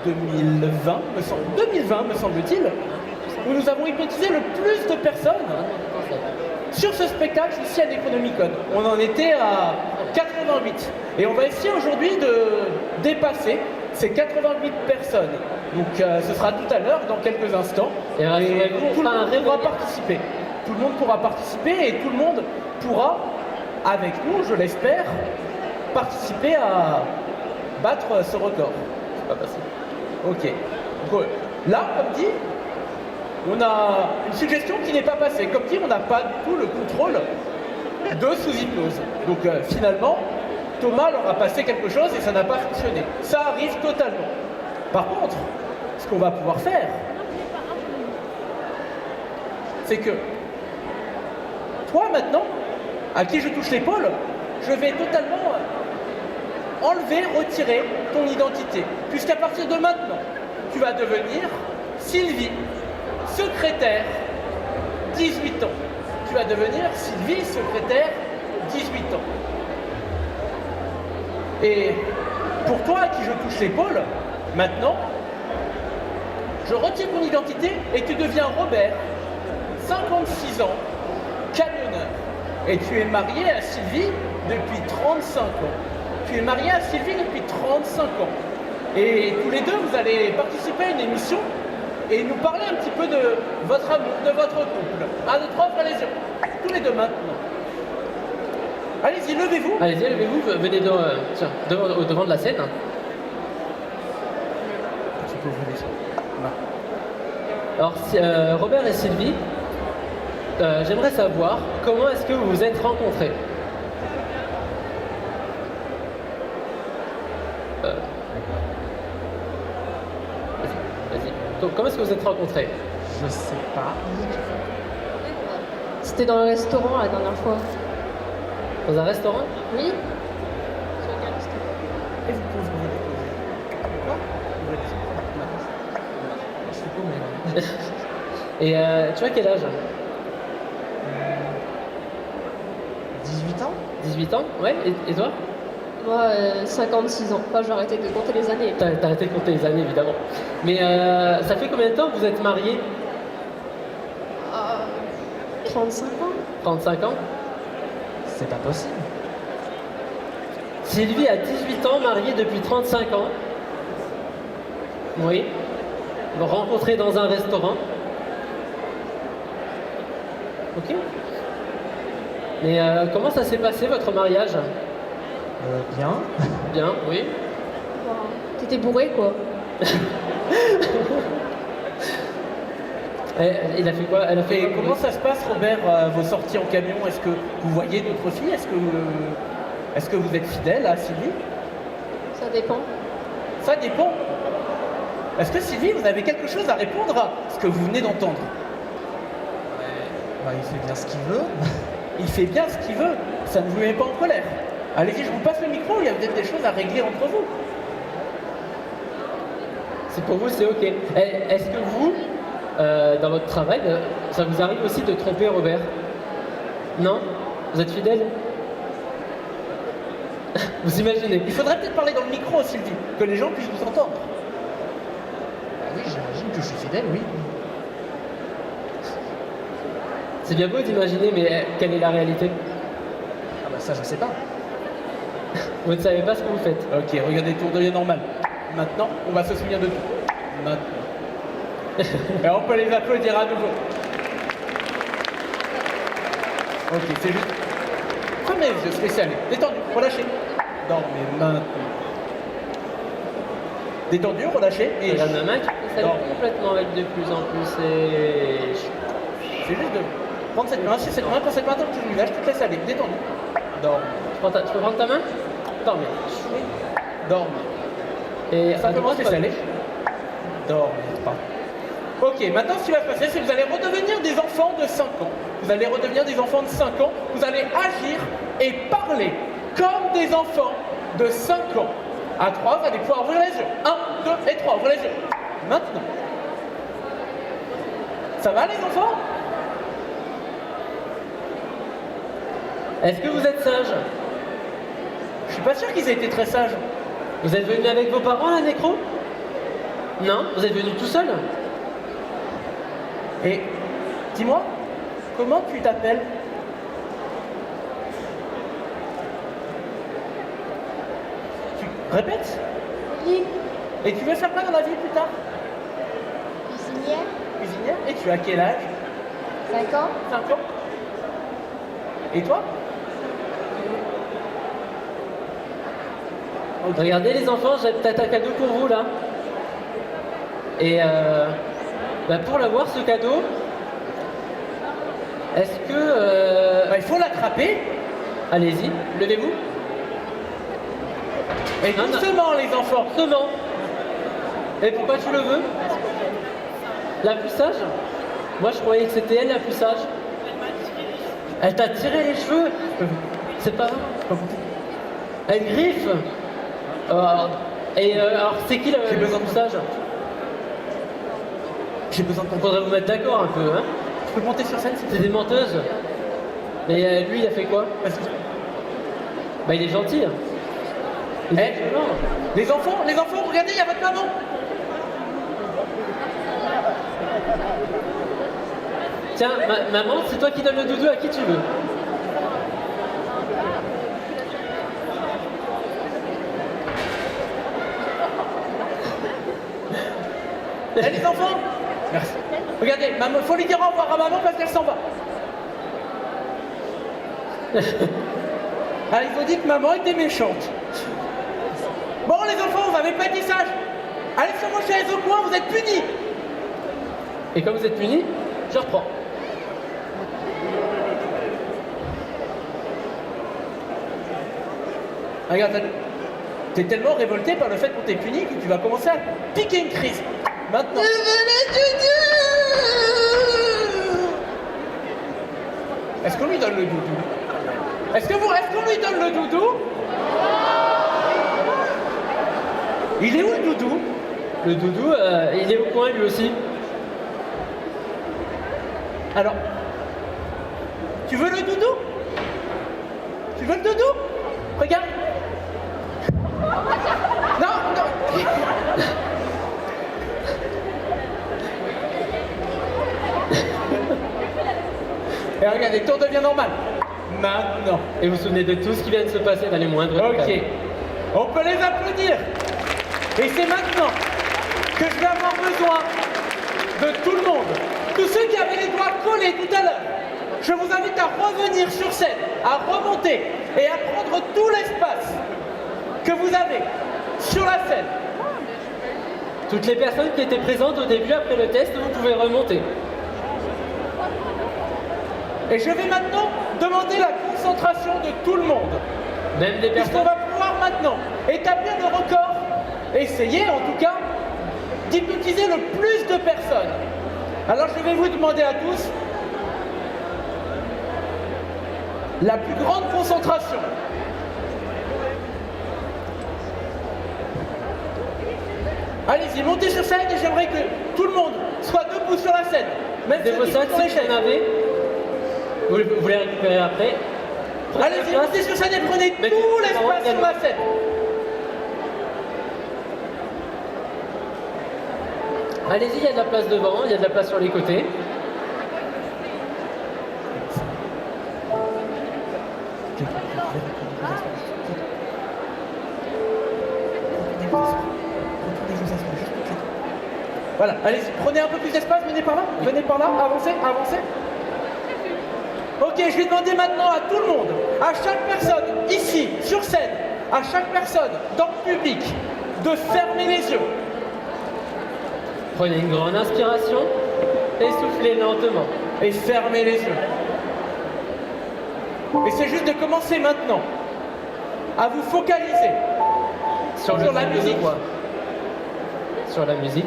2020 me semble-t-il, où nous avons hypnotisé le plus de personnes sur ce spectacle ici à Necronomicon. On en était à 88 et on va essayer aujourd'hui de dépasser ces 88 personnes. Donc ce sera tout à l'heure, dans quelques instants. Et tout le monde pourra participer. Tout le monde pourra participer et tout le monde pourra, avec nous, je l'espère, participer à battre ce record. C'est pas facile. Ok. Donc, là, comme dit, on a une suggestion qui n'est pas passée. Comme dit, on n'a pas du tout le contrôle de sous-hypnose. Donc finalement, Thomas leur a passé quelque chose et ça n'a pas fonctionné. Ça arrive totalement. Par contre, ce qu'on va pouvoir faire, c'est que toi maintenant, à qui je touche l'épaule, je vais totalement enlever, retirer ton identité. Puisqu'à partir de maintenant, tu vas devenir Sylvie, secrétaire, 18 ans. Tu vas devenir Sylvie, secrétaire, 18 ans. Et pour toi, à qui je touche l'épaule, maintenant, je retire ton identité et tu deviens Robert, 56 ans, camionneur. Et tu es marié à Sylvie depuis 35 ans. Tu es marié à Sylvie depuis 35 ans. Et tous les deux, vous allez participer à une émission et nous parler un petit peu de votre amour, de votre couple. 1, 2, 3, allez-y. Tous les deux maintenant. Allez-y, levez-vous. Allez-y, levez-vous, venez devant de la scène. Tu peux ouvrir ça. Alors, Robert et Sylvie, j'aimerais savoir comment est-ce que vous vous êtes rencontrés. Vas-y. Comment est-ce que vous êtes rencontrés? Je sais pas. C'était dans le restaurant la dernière fois. Dans un restaurant? Oui. Et vous pouvez vous déposer. Quoi? Je suis paumé. Et tu as quel âge? 18 ans? 18 ans? Ouais. Et toi? Moi, 56 ans. Enfin, j'ai arrêté de compter les années. T'as arrêté de compter les années, évidemment. Mais ça fait combien de temps que vous êtes mariés? 35 ans. 35 ans? C'est pas possible. Sylvie a 18 ans, mariée depuis 35 ans. Oui. Rencontrée dans un restaurant. Ok. Mais comment ça s'est passé votre mariage? Bien. Bien, oui. Enfin, t'étais bourré, quoi. Il a fait quoi? Elle a fait Et quoi? comment ça se passe, Robert, vos sorties en camion? Est-ce que vous voyez d'autres filles? Est-ce que vous êtes fidèle à Sylvie? Ça dépend. Ça dépend. Est-ce que Sylvie, vous avez quelque chose à répondre à ce que vous venez d'entendre? Bah, il fait bien ce qu'il veut. Il fait bien ce qu'il veut, ça ne vous met pas en colère. Allez-y, je vous passe le micro, il y a peut-être des choses à régler entre vous. C'est pour vous, c'est ok. Est-ce que vous, dans votre travail, ça vous arrive aussi de tromper Robert? Non? Vous êtes fidèle? Vous imaginez? Il faudrait peut-être parler dans le micro, Sylvie, que les gens puissent vous entendre. Bah oui, j'imagine que je suis fidèle, oui. C'est bien beau d'imaginer, mais quelle est la réalité? Ah bah ça, je sais pas. Vous ne savez pas ce que vous faites. Ok, regardez, tour de lien normal. Maintenant, on va se souvenir de tout. Maintenant. Et on peut les applaudir à nouveau. Ok, c'est juste. Fermez les yeux, laissez aller. Détendu, relâchez. Dormez maintenant. Détendu, relâché. Et Regarde ma main qui s'allume Non. complètement avec de plus en plus et... c'est juste de prendre cette main, cette main, prends cette main dans le visage, tu te laisses aller, détendu. Dors, Je peux prendre ta main? Dormir. dors. Et à Simplement droite, se laisser pas aller. Dors, pas. Ok, maintenant ce qui va se passer, c'est que vous allez redevenir des enfants de 5 ans. Vous allez redevenir des enfants de 5 ans, vous allez agir et parler comme des enfants de 5 ans. À 3, vous allez pouvoir ouvrir les yeux. 1, 2 et 3, ouvrez les yeux. Maintenant. Ça va les enfants? Est-ce que vous êtes sages? Je suis pas sûr qu'ils aient été très sages. Vous êtes venus avec vos parents, la nécro? Non? Vous êtes venus tout seul? Et dis-moi, comment tu t'appelles? Tu répètes? Lynn, Et tu veux faire quoi dans la vie plus tard? cuisinière, Cuisinière? Et tu as quel âge? 5 ans. 5 ans? Et toi? Regardez les enfants, j'ai peut-être un cadeau pour vous là. Et pour l'avoir ce cadeau, est-ce que... Bah, il faut l'attraper. Allez-y, levez-vous. Et Non, non. doucement les enfants. Doucement. Et pourquoi tu le veux? La plus sage? Moi je croyais que c'était elle la plus sage. Elle t'a tiré les cheveux. C'est pas vrai. Elle griffe. Alors c'est qui la J'ai besoin plus de- sage? J'ai besoin de ton Faudrait vous mettre d'accord un peu, hein? Je peux monter sur scène s'il te C'est des menteuses. Mais lui il a fait quoi? plaît? Bah il est gentil. Il est Eh, violent. les enfants, regardez, il y a votre maman. Tiens, maman, c'est toi qui donnes le doudou à qui tu veux. Eh les enfants. Merci. Regardez, maman, faut lui dire au revoir à maman parce qu'elle s'en va. Ah, ils ont dit que maman était méchante. Bon les enfants, vous n'avez pas été sages. Allez sur vos chaises au coin, vous êtes punis. Et comme vous êtes punis, je reprends. Regarde, t'es tellement révolté par le fait qu'on t'ait puni que tu vas commencer à piquer une crise. Maintenant. Est-ce qu'on lui donne le doudou? Est-ce qu'on lui donne le doudou? Il est où le doudou? Le doudou, il est au coin lui aussi. Alors, tu veux le doudou? Tu veux le doudou? Regarde. Non, non. Et regardez, tout devient normal. Maintenant. Et vous vous souvenez de tout ce qui vient de se passer dans les moindres Ok. détails. On peut les applaudir. Et c'est maintenant que je vais avoir besoin de tout le monde. Tous ceux qui avaient les doigts collés tout à l'heure. Je vous invite à revenir sur scène, à remonter et à prendre tout l'espace que vous avez sur la scène. Toutes les personnes qui étaient présentes au début après le test, vous pouvez remonter. Et je vais maintenant demander la concentration de tout le monde. Même des Puisqu'on personnes... va pouvoir maintenant établir le record, essayer en tout cas, d'hypnotiser le plus de personnes. Alors je vais vous demander à tous la plus grande concentration. Allez-y, montez sur scène et j'aimerais que tout le monde soit debout sur la scène. Même De ceux vos qui sont sacs, sur les si vous chaises. en avez, vous les récupérez après. Prenez Allez-y, la place. montez sur scène et prenez Mettez tout les parents l'espace sur la également. scène. Allez-y, il y a de la place devant, il y a de la place sur les côtés. Voilà, allez-y, prenez un peu plus d'espace, venez par là, avancez, avancez. Ok, je vais demander maintenant à tout le monde, à chaque personne ici, sur scène, à chaque personne dans le public, de fermer les yeux. Prenez une grande inspiration et soufflez lentement. Et fermez les yeux. Et c'est juste de commencer maintenant à vous focaliser sur la rythme de musique. voix. Sur la musique.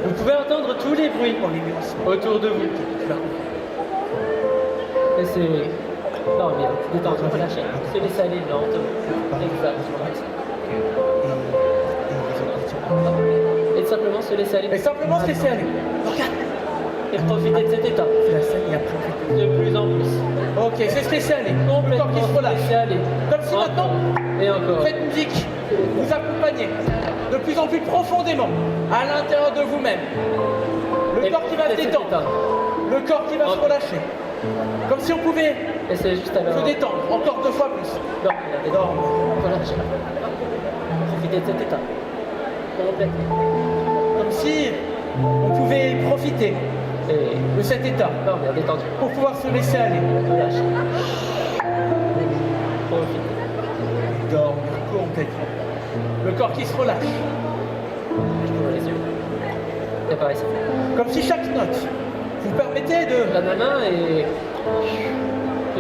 Vous pouvez entendre tous les bruits autour de vous. Laissez dormir, détendre, relâcher. Se laisser aller lentement. Exactement. Et simplement se laisser aller. Et simplement se laisser aller. Regarde. Et profiter de cet état. C'est la scène, il y a plus. De plus en plus. Ok, c'est se laisser aller. Le corps Complètement qui se se relâche. laisser aller. Comme si maintenant, Et encore. cette musique vous accompagnez de plus en plus profondément à l'intérieur de vous-même. Le Et corps qui va se profitez de cet détendre. état. Le corps qui va se Ok. relâcher. Comme si on pouvait Essayez juste alors. se détendre encore 2 fois plus. Dormir. Relâchez. Profitez de cet état. Complètement. Comme si on pouvait profiter Et de cet état dormir, détendu. pour pouvoir se laisser aller. Relâchez. Profitez. Dormir complètement. Le corps qui se relâche. Ouvrez les yeux. Et par ici. Comme si chaque note vous permettait de La main et.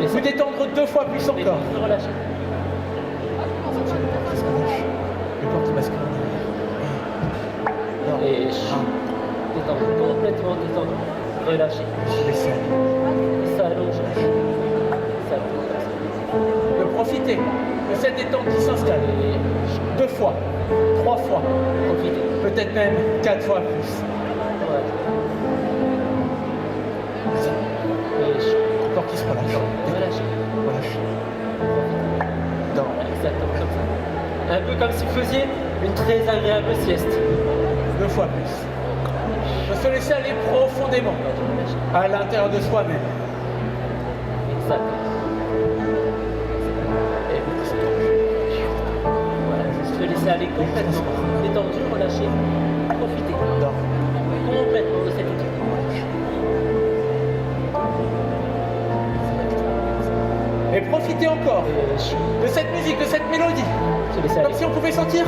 vous détendre 2 fois plus encore. Relâchez. Le corps qui bascule. Et détendu. Complètement détendu. Relâchez. Se laisser aller. Ça allonge. Ça allonge. De profiter de cette détente qui s'installe. 2 fois, 3 fois, Profitez. peut-être même 4 fois plus. Voilà. Et Le corps qui se relâche. relâchez. Relâche. Dors. Exactement comme ça. Un peu comme si vous faisiez une très agréable sieste. 2 fois plus. De se laisser aller profondément à l'intérieur de soi-même. Exactement. Et voilà, se laisser aller complètement. Détendu, relâché. Profitez Dors. complètement de cette équipe. Et profitez encore Et de cette musique, de cette mélodie. se laisser aller. Comme si on pouvait sentir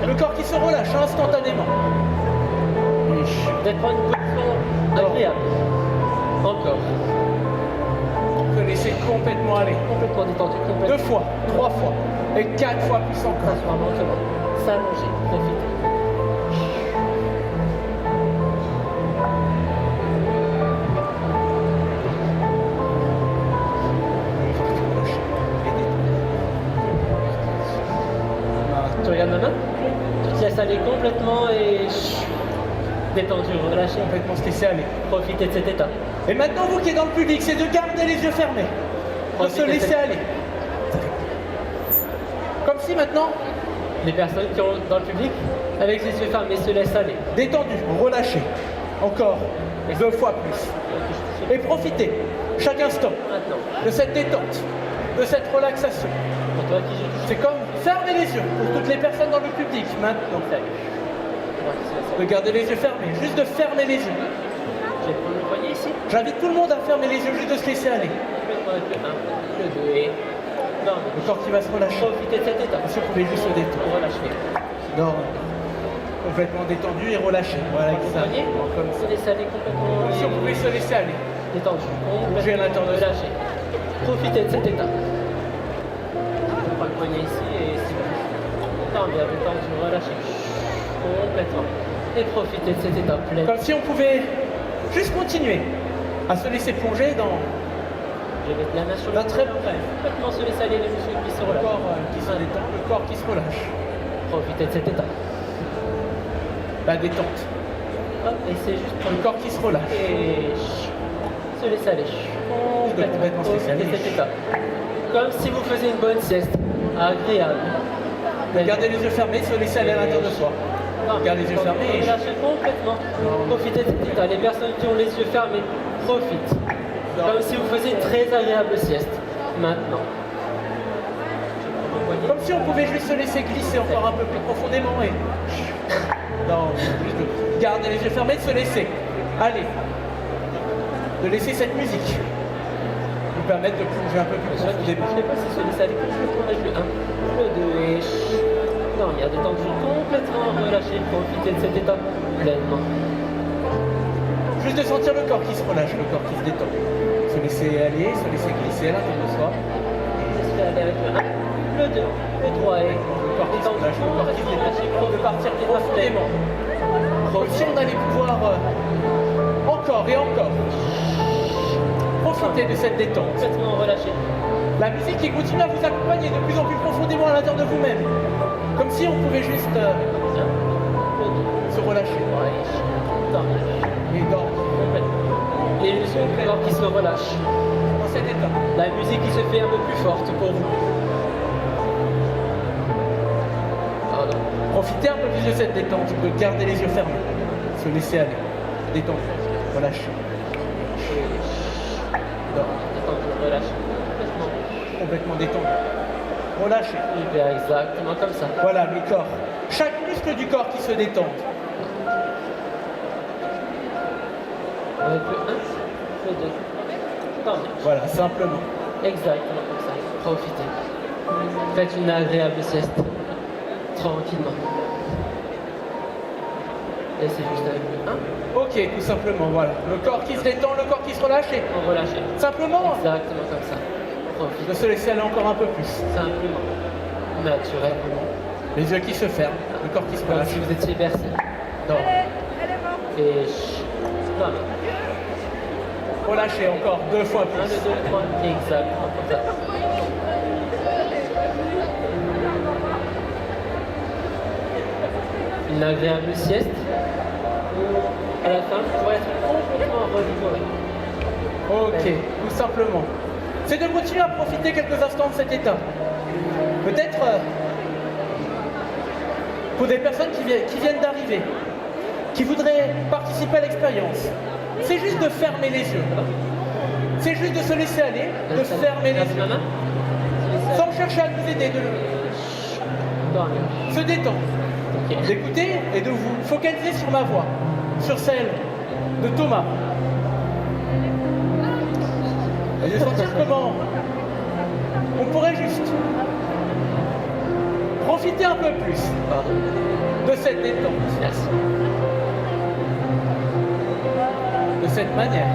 le corps qui se relâche instantanément. D'être en une position agréable. Encore. Se laisser complètement aller. Complètement détendu, 2 complètement. fois, 3 fois et 4 fois plus encore. S'asseoir lentement. S'allonger. Profitez. Tu regardes ma main? Tu te laisses aller complètement et détendu, relâché. Complètement se laisser aller. Profitez de cet état. Et maintenant, vous qui êtes dans le public, c'est de garder les yeux fermés. De se Profitez de laisser cette- aller. Comme si maintenant, Les personnes qui sont dans le public, avec les yeux fermés, se laissent aller. détendu, relâché. Encore 2 fois plus. Et profitez, chaque instant, Maintenant, de cette détente, de cette relaxation. pour toi qui joue, C'est comme fermer les yeux pour toutes les personnes dans le public maintenant. salut. Moi qui se laisse De aller. garder les yeux fermés, juste de fermer les yeux. Je vais prendre le poignet ici. J'invite tout le monde à fermer les yeux, juste de se laisser aller. Complètement avec le 1, le 2 et. Non, Le corps qui va se relâcher. profitez de cet état. Si vous pouvez juste se détendre. Relâchez. Dors. Complètement détendu et relâché. Voilà, Prends le exact. poignet, Comme ça. se laisser aller complètement. Comme si on pouvait se laisser aller. Détendu. Bouger à l'intérieur de soi. Relâché. Profitez de cet état. Je prends le poignet ici et c'est bon. Non, bien détendu, relâché. Complètement. Et profitez de cet état plein. Comme si on pouvait juste continuer à se laisser plonger dans Je vais mettre la main sur le D'un trait après. Complètement se laisser aller les muscles qui se le relâchent. corps qui se détend, le corps qui se relâche. Profitez de cet état. La détente, Hop, et c'est juste le prendre corps qui se relâche. et se laisser aller. complètement se laisser aller. Profitez de cet état. Comme si vous faisiez une bonne sieste. Agréable. Garder les yeux fermés, se laisser aller à l'intérieur de soi. Non, Garde les yeux fermés et- Relâchez complètement. Profitez de cet état. Les personnes qui ont les yeux fermés, profitent. Comme si vous faisiez une très agréable sieste. Maintenant. Je prends mon poignet. Comme si on pouvait juste se laisser glisser encore un peu plus profondément et. Non, juste de garder les yeux fermés, de se laisser. Allez. De laisser cette musique nous permettre de plonger un peu plus Je ne profondément. sais pas si se laisser aller complètement avec le 1, le 2 et s'endormir, détendu, complètement relâché, profiter de cet état pleinement. Juste de sentir le corps qui se relâche, le corps qui se détend. Se laisser aller, se laisser glisser à l'intérieur de soi. Laisse-le aller avec le 1, le 2, le 3 et Le corps qui se détendu, relâche, le corps qui se complètement détend. relâché, De partir profondément. Comme si on allait pouvoir encore et encore profiter de cette détente. complètement relâché. La musique qui continue à vous accompagner de plus en plus profondément à l'intérieur de vous-même. Comme si on pouvait juste Le 2, se relâcher 3 et dormir. et dormir Complètement. Et le corps qui se relâche. dans cet état. La musique qui se fait un peu plus forte pour vous. Pardon. Profitez un peu plus de cette détente, de garder les yeux fermés, se laisser aller, détendre, relâcher, dormir, Détendu, relâché. complètement détendu, relâcher. Super, exactement comme ça. Voilà le corps, chaque muscle du corps qui se détend. Avec le 1, le 2. Dormir. Voilà, simplement. Exactement comme ça. Profitez. Faites une agréable sieste. Tranquillement. Et c'est juste avec le 1, Ok, tout simplement, voilà. Le corps qui se détend, le corps qui se relâche et on relâche. simplement Exactement comme ça. de Profitez. se laisser aller encore un peu plus. Simplement. Naturellement. Les yeux qui se ferment, le corps qui se Comme relâche. si vous étiez bercé. Dormir. Et dormir. Relâchez encore 2 fois 1, le 2, plus. le 3. Exactement comme ça. Une agréable sieste. À la fin, vous pourrez être complètement revigoré. Ok, tout simplement. C'est de continuer à profiter quelques instants de cet état. Peut-être pour des personnes qui viennent d'arriver, qui voudraient participer à l'expérience, c'est juste de fermer les yeux. C'est juste de se laisser aller, de fermer les yeux, sans chercher à nous aider, de Dormir. se détendre, Ok. d'écouter et de vous focaliser sur ma voix, sur celle de Thomas. Et de sentir comment on pourrait juste profiter un peu plus Pardon. de cette détente, Merci. de cette manière.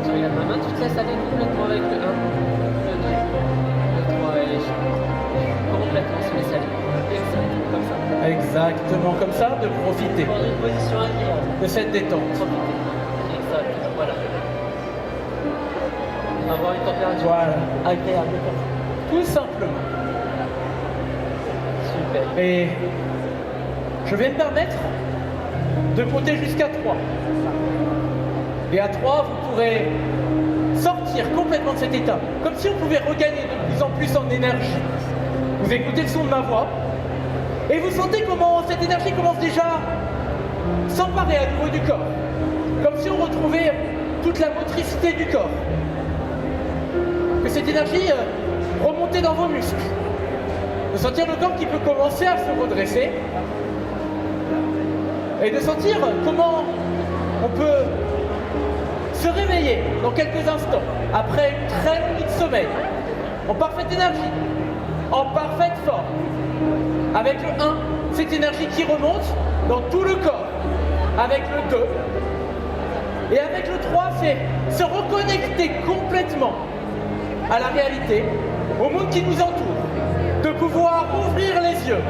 Tu regardes ma main, tu te laisses aller complètement avec le 1, le 2, le 3 et complètement se laisser aller. Exactement comme ça. Exactement comme ça, de profiter Prendre une position agréable. de cette détente. Profiter. Exactement, voilà. Avoir une température Voilà, agréable. tout simplement. Super. Et je vais me permettre de compter jusqu'à 3. Et à 3, vous pourrez sortir complètement de cet état, comme si on pouvait regagner de plus en plus en énergie. Vous écoutez le son de ma voix, et vous sentez comment cette énergie commence déjà à s'emparer à nouveau du corps, comme si on retrouvait toute la motricité du corps. Que cette énergie remontait dans vos muscles. De sentir le corps qui peut commencer à se redresser, et de sentir comment on peut se réveiller dans quelques instants, après une très longue nuit de sommeil, en parfaite énergie, en parfaite forme. Avec le 1, cette énergie qui remonte dans tout le corps. Avec le 2, et avec le 3, c'est se reconnecter complètement à la réalité, au monde qui nous entoure, de pouvoir ouvrir les yeux,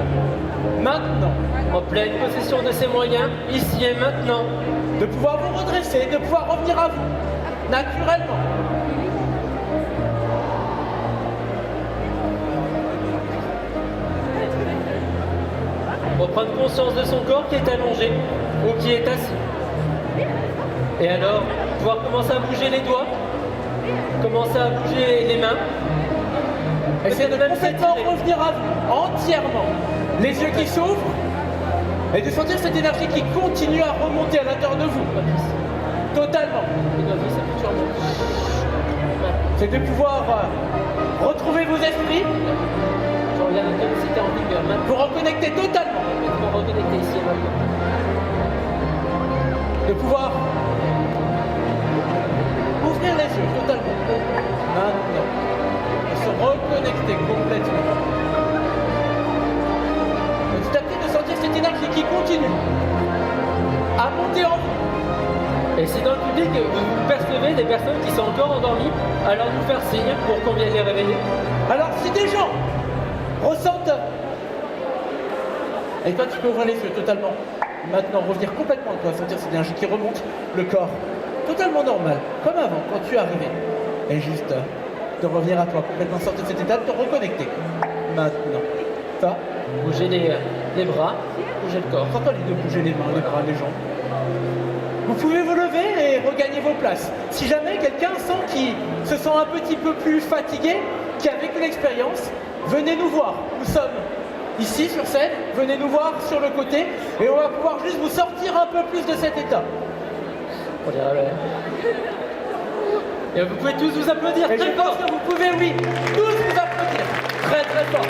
maintenant, En pleine possession de ses moyens, ici et maintenant. de pouvoir vous redresser, de pouvoir revenir à vous, naturellement. Reprendre conscience de son corps qui est allongé ou qui est assis. Et alors, pouvoir commencer à bouger les doigts, commencer à bouger les mains. Essayez de Peut-être même complètement s'étirer. revenir à vous, entièrement. Les yeux qui s'ouvrent, et de sentir cette énergie qui continue à remonter à l'intérieur de vous, totalement. Les doigts glissent, tu remontes. C'est de pouvoir retrouver vos esprits, Je regarde comme si c'était en vigueur. Maintenant, vous reconnecter totalement, on va reconnecter ici et maintenant. de pouvoir ouvrir les yeux totalement, maintenant, de se reconnecter Et si dans le public vous percevez des personnes qui sont encore endormies, alors nous faire signe pour qu'on vienne les réveiller. Alors si des gens ressentent... Et toi tu peux ouvrir les yeux totalement. Maintenant revenir complètement à toi, sentir cette énergie qui remonte le corps. Totalement normal, comme avant, quand tu es arrivé. Et juste de revenir à toi, complètement sortir de cet état, de te reconnecter. Maintenant. Ça, Bougez les bras, bougez le corps. sens-toi les deux bouger les mains, les bras, les jambes. Vous pouvez vous lever et regagner vos places. Si jamais quelqu'un sent qu'il se sent un petit peu plus fatigué, qui a vécu l'expérience, venez nous voir. Nous sommes ici sur scène, venez nous voir sur le côté et on va pouvoir juste vous sortir un peu plus de cet état. On dirait, Et vous pouvez tous vous applaudir Et je très pense fort. que vous pouvez, oui, tous vous applaudir. Très très fort.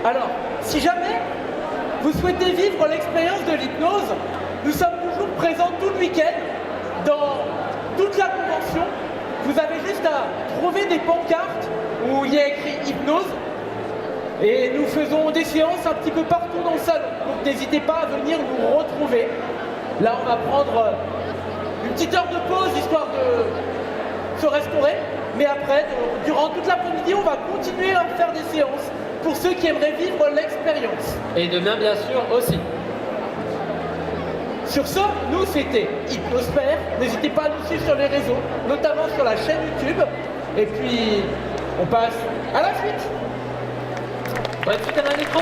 Alors, si jamais vous souhaitez vivre l'expérience de l'hypnose, nous sommes toujours présents tout le week-end dans toute la convention. Vous avez juste à trouver des pancartes où il y a écrit hypnose et nous faisons des séances un petit peu partout dans le salon. Donc n'hésitez pas à venir nous retrouver. Là, on va prendre une petite heure de pause histoire de se restaurer. Mais après, durant toute l'après-midi, on va continuer à faire des séances pour ceux qui aimeraient vivre l'expérience. Et demain, bien sûr, aussi. Sur ce, nous c'était Hypnosphère. N'hésitez pas à nous suivre sur les réseaux, notamment sur la chaîne YouTube. Et puis, on passe à la suite. Bonne suite à la micro.